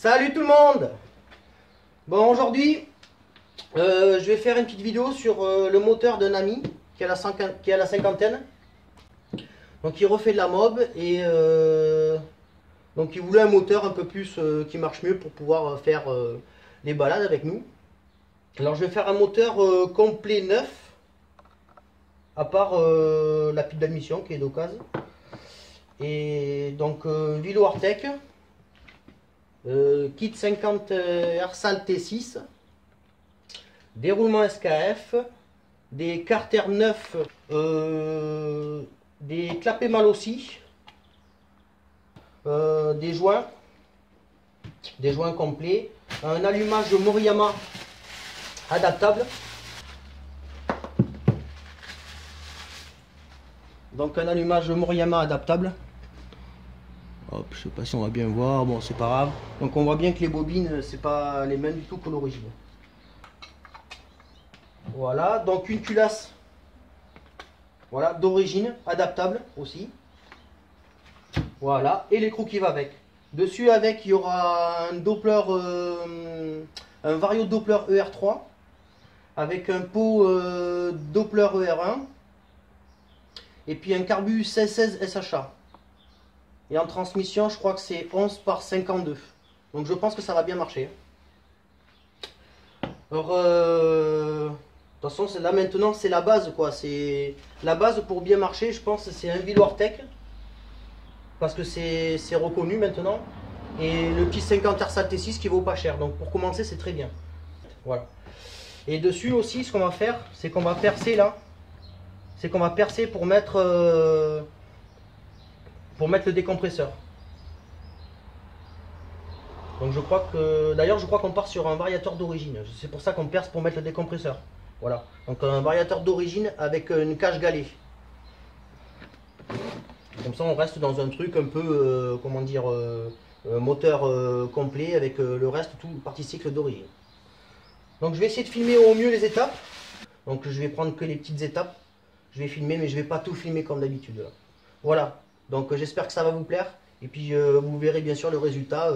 Salut tout le monde. Bon, aujourd'hui je vais faire une petite vidéo sur le moteur d'un ami qui a la cinquantaine. Donc il refait de la mob et donc il voulait un moteur un peu plus qui marche mieux pour pouvoir faire les balades avec nous. Alors je vais faire un moteur complet neuf, à part la pile d'admission qui est d'occasion. Et donc Vilo Artec, kit 50 Ersal T6, déroulement SKF, des carters neufs, des clapets mal aussi, des joints complets, un allumage Moriyama adaptable. Donc un allumage Moriyama adaptable. Hop, je sais pas si on va bien voir, bon c'est pas grave. Donc on voit bien que les bobines c'est pas les mêmes du tout que l'origine. Voilà, donc une culasse, voilà, d'origine, adaptable aussi. Voilà, et l'écrou qui va avec. Dessus avec il y aura un Doppler, un Vario Doppler ER3 avec un pot Doppler ER1 et puis un carbu 1616 SHA. Et en transmission, je crois que c'est 11 par 52. Donc je pense que ça va bien marcher. Alors, de toute façon, là maintenant, c'est la base, quoi. C'est la base pour bien marcher, je pense, c'est un Vilo Artec. Parce que c'est reconnu maintenant. Et le petit 50 Ersal T6 qui vaut pas cher. Donc pour commencer, c'est très bien. Voilà. Et dessus aussi, ce qu'on va faire, c'est qu'on va percer là. C'est qu'on va percer pour mettre le décompresseur. Donc je crois que, d'ailleurs je crois qu'on part sur un variateur d'origine. C'est pour ça qu'on perce pour mettre le décompresseur. Voilà. Donc un variateur d'origine avec une cage galée. Comme ça on reste dans un truc un peu, comment dire, moteur complet avec le reste, tout partie cycle d'origine. Donc je vais essayer de filmer au mieux les étapes. Donc je vais prendre que les petites étapes. Je vais filmer mais je vais pas tout filmer comme d'habitude. Voilà. Donc j'espère que ça va vous plaire. Et puis vous verrez bien sûr le résultat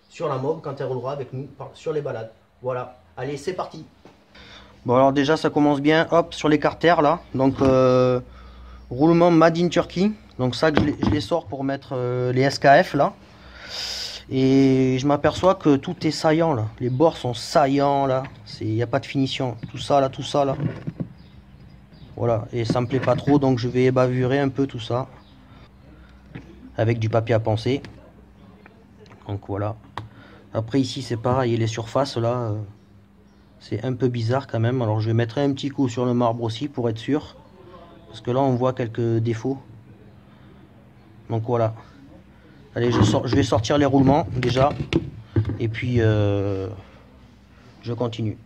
sur la mob quand elle roulera avec nous sur les balades. Voilà. Allez, c'est parti. Bon alors déjà ça commence bien. Hop, sur les carters là. Donc roulement Made in Turkey. Donc ça que je les sors pour mettre les SKF là. Et je m'aperçois que tout est saillant là. Les bords sont saillants là. Il n'y a pas de finition. Tout ça là, tout ça là. Voilà. Et ça me plaît pas trop. Donc je vais bavurer un peu tout ça. Avec du papier à poncer. Donc voilà. Après ici c'est pareil. Les surfaces là. C'est un peu bizarre quand même. Alors je vais mettre un petit coup sur le marbre aussi pour être sûr. Parce que là on voit quelques défauts. Donc voilà. Allez, je vais sortir les roulements déjà. Et puis je continue.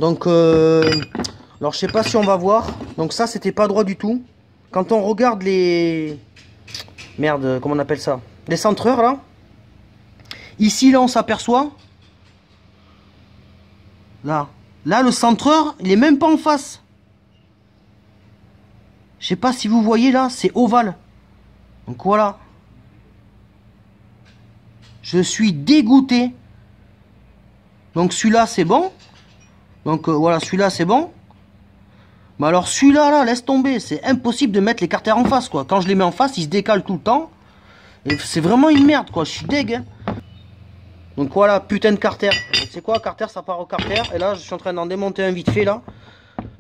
Donc alors je sais pas si on va voir. Donc ça c'était pas droit du tout. Quand on regarde les... Merde, comment on appelle ça? Les centreurs là. Ici là on s'aperçoit. Là le centreur il est même pas en face. Je sais pas si vous voyez là, c'est ovale. Donc voilà. Je suis dégoûté. Donc celui-là c'est bon. Donc voilà, celui-là c'est bon. Mais alors celui-là là, laisse tomber. C'est impossible de mettre les carters en face quoi. Quand je les mets en face, ils se décalent tout le temps. Et c'est vraiment une merde quoi. Je suis deg. Hein. Donc voilà, putain de carter. C'est quoi carter? Ça part au carter. Et là je suis en train d'en démonter un vite fait là.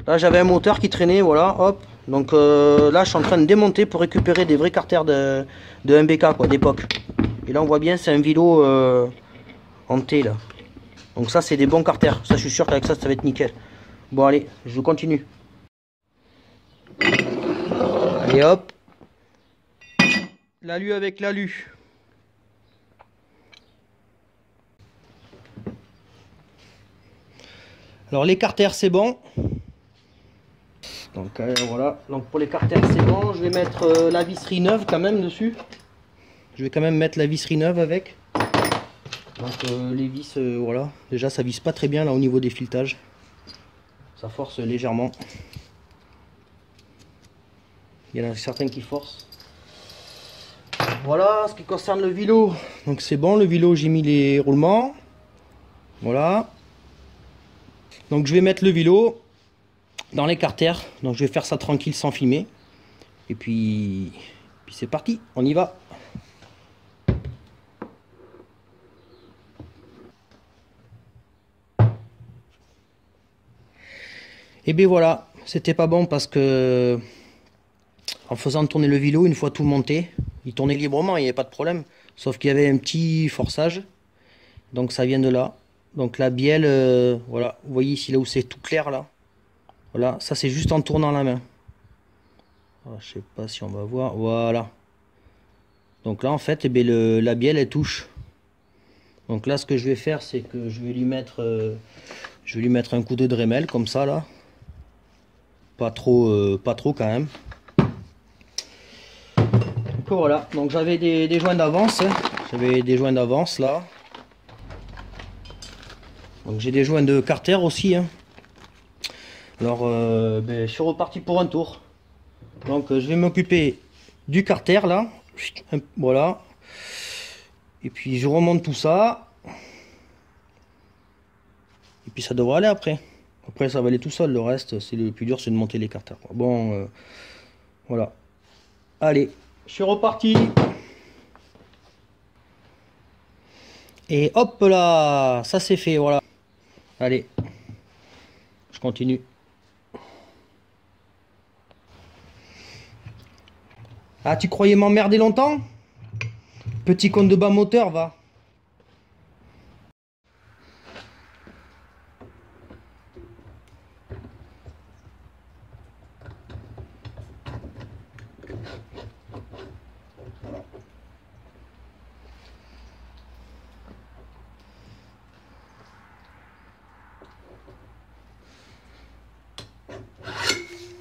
Là j'avais un moteur qui traînait, voilà, hop. Donc là je suis en train de démonter pour récupérer des vrais carters de MBK quoi, d'époque. Et là on voit bien c'est un Vilo en T là. Donc ça c'est des bons carters. Ça je suis sûr qu'avec ça ça va être nickel. Bon allez, je continue. Allez hop. L'alu avec l'alu. Alors les carters c'est bon. Donc voilà, donc pour les carters c'est bon. Je vais mettre la visserie neuve quand même dessus. Je vais quand même mettre la visserie neuve avec. Donc les vis, voilà, déjà ça vise pas très bien là au niveau des filetages. Ça force légèrement. Il y en a certains qui forcent. Voilà, ce qui concerne le vélo, donc c'est bon, le vélo j'ai mis les roulements. Voilà. Donc je vais mettre le vélo dans les carters. Donc je vais faire ça tranquille sans filmer. Et puis c'est parti, on y va. Et bien voilà, c'était pas bon parce que en faisant tourner le vélo, une fois tout monté, il tournait librement, il n'y avait pas de problème. Sauf qu'il y avait un petit forçage. Donc ça vient de là. Donc la bielle, voilà, vous voyez ici là où c'est tout clair là. Voilà, ça c'est juste en tournant la main. Alors, je sais pas si on va voir, voilà. Donc là en fait, eh bien, la bielle elle touche. Donc là ce que je vais faire c'est que je vais lui mettre un coup de Dremel comme ça là. Pas trop quand même. Donc voilà, donc j'avais des joints d'avance. J'avais des joints d'avance là. Donc j'ai des joints de carter aussi. Hein. Alors je suis reparti pour un tour. Donc je vais m'occuper du carter là. Voilà. Et puis je remonte tout ça. Et puis ça devrait aller après. Après ça va aller tout seul. Le reste, c'est le plus dur, c'est de monter les carters. Bon, voilà. Allez, je suis reparti. Et hop là, ça c'est fait, voilà. Allez, je continue. Ah, tu croyais m'emmerder longtemps? Petit con de bas moteur, va.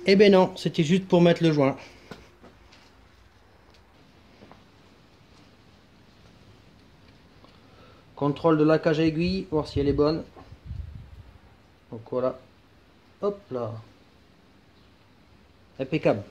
Eh ben non, c'était juste pour mettre le joint. Contrôle de la cage à aiguille, voir si elle est bonne. Donc voilà. Hop là. Impeccable.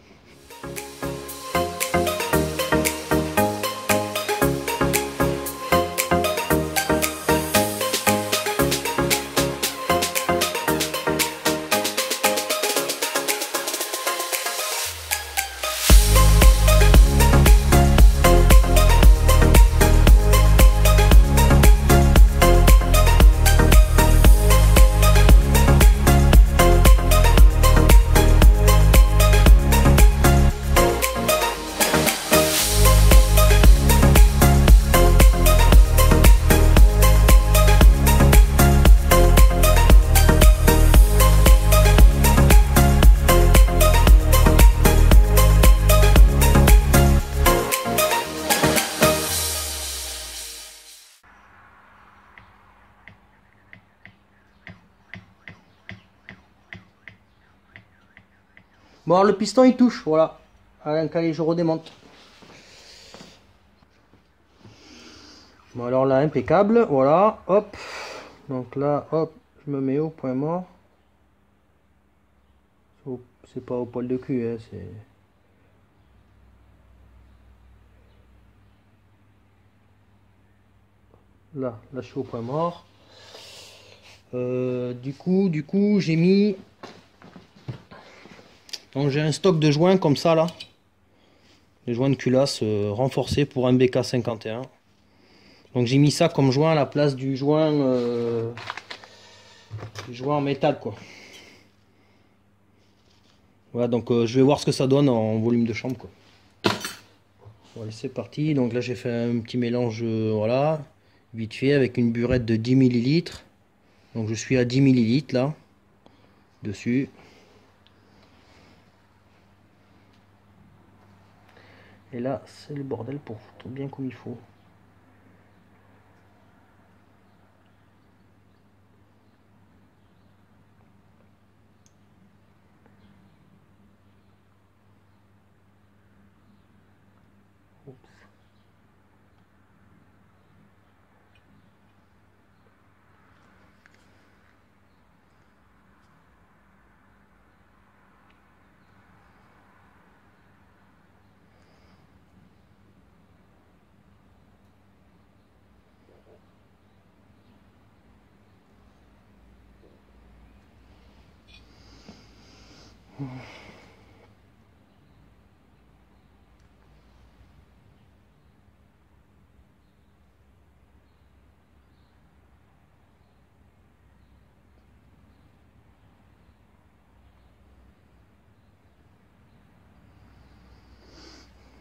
Bon, alors, le piston il touche, voilà. Allez, je redémonte. Bon, alors là, impeccable, voilà, hop. Donc là, hop, je me mets au point mort. C'est pas au poil de cul, hein, c'est... Là, je suis au point mort. Du coup, j'ai mis... Donc j'ai un stock de joints comme ça, là. Des joints de culasse renforcés pour un BK51. Donc j'ai mis ça comme joint à la place du joint en métal, quoi. Voilà, donc je vais voir ce que ça donne en volume de chambre, quoi. Bon, allez, c'est parti. Donc là j'ai fait un petit mélange, voilà, vite fait, avec une burette de 10 ml. Donc je suis à 10 ml là, dessus. Et là c'est le bordel pour foutre bien comme il faut. Oups.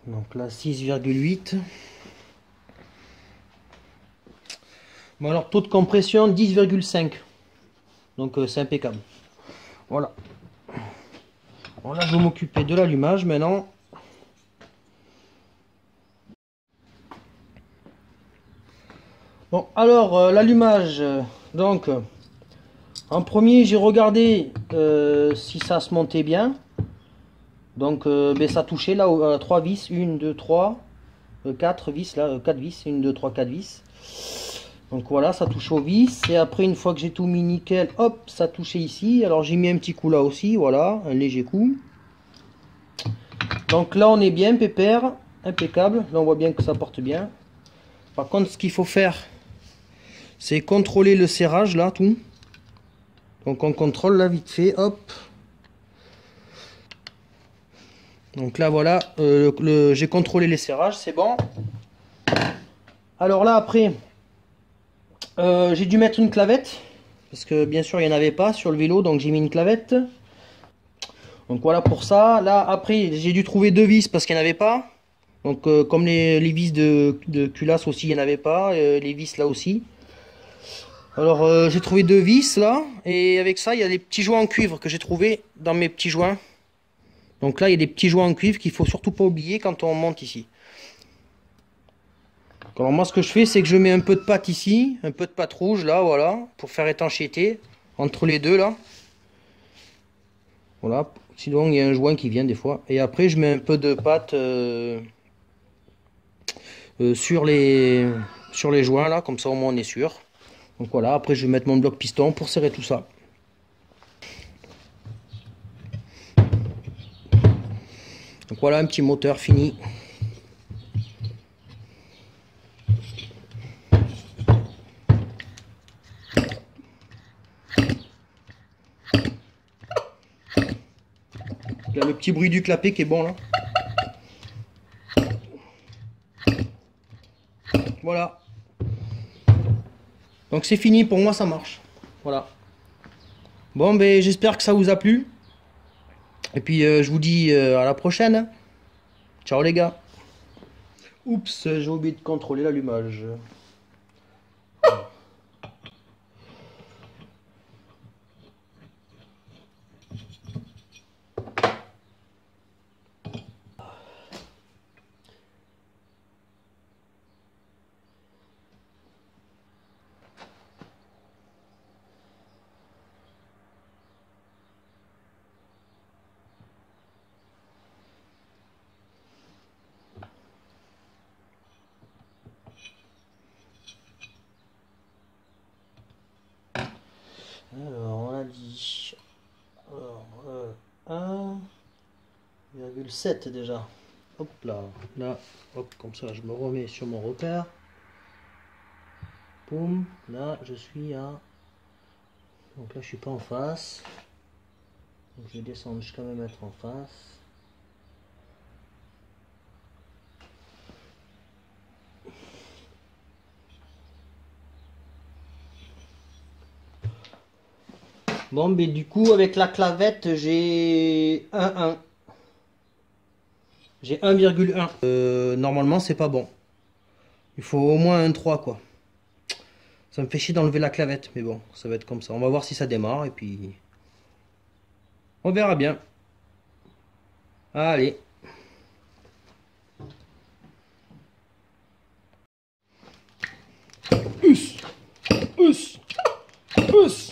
Donc là 6,8. Bon alors taux de compression 10,5. Donc c'est impeccable. Voilà. Voilà, je vais m'occuper de l'allumage maintenant. Bon alors l'allumage, donc en premier j'ai regardé si ça se montait bien. Donc ben, ça touchait là à 3 vis, 1, 2, 3, 4 vis là, 4 vis, 1, 2, 3, 4 vis. Donc voilà, ça touche aux vis. Et après, une fois que j'ai tout mis nickel, hop, ça touchait ici. Alors j'ai mis un petit coup là aussi, voilà, un léger coup. Donc là, on est bien, pépère, impeccable. Là, on voit bien que ça porte bien. Par contre, ce qu'il faut faire, c'est contrôler le serrage là, tout. Donc on contrôle là vite fait, hop. Donc là, voilà, j'ai contrôlé les serrages, c'est bon. Alors là, après... j'ai dû mettre une clavette parce que bien sûr il n'y en avait pas sur le vélo, donc j'ai mis une clavette. Donc voilà pour ça. Là après j'ai dû trouver 2 vis parce qu'il n'y en avait pas. Donc comme les vis de culasse aussi, il n'y en avait pas, les vis là aussi. Alors j'ai trouvé 2 vis là, et avec ça il y a des petits joints en cuivre que j'ai trouvé dans mes petits joints. Donc là il y a des petits joints en cuivre qu'il faut surtout pas oublier quand on monte ici. Alors moi ce que je fais, c'est que je mets un peu de pâte ici, un peu de pâte rouge là, voilà, pour faire étanchéité entre les deux là. Voilà, sinon il y a un joint qui vient des fois. Et après je mets un peu de pâte sur les joints là, comme ça au moins on est sûr. Donc voilà, après je vais mettre mon bloc piston pour serrer tout ça. Donc voilà un petit moteur fini. Il y a le petit bruit du clapet qui est bon là. Voilà. Donc c'est fini, pour moi ça marche. Voilà. Bon ben j'espère que ça vous a plu. Et puis je vous dis à la prochaine. Ciao les gars. Oups, j'ai oublié de contrôler l'allumage. Alors, on a dit 1,7 déjà. Hop là, là, hop, comme ça, je me remets sur mon repère. Boum, là, je suis à... Donc là, je suis pas en face. Donc je vais descendre jusqu'à me mettre en face. Bon, mais du coup, avec la clavette, j'ai 1,1. J'ai 1,1. Normalement, c'est pas bon. Il faut au moins 1,3 quoi. Ça me fait chier d'enlever la clavette, mais bon, ça va être comme ça. On va voir si ça démarre et puis on verra bien. Allez. Us, us, us.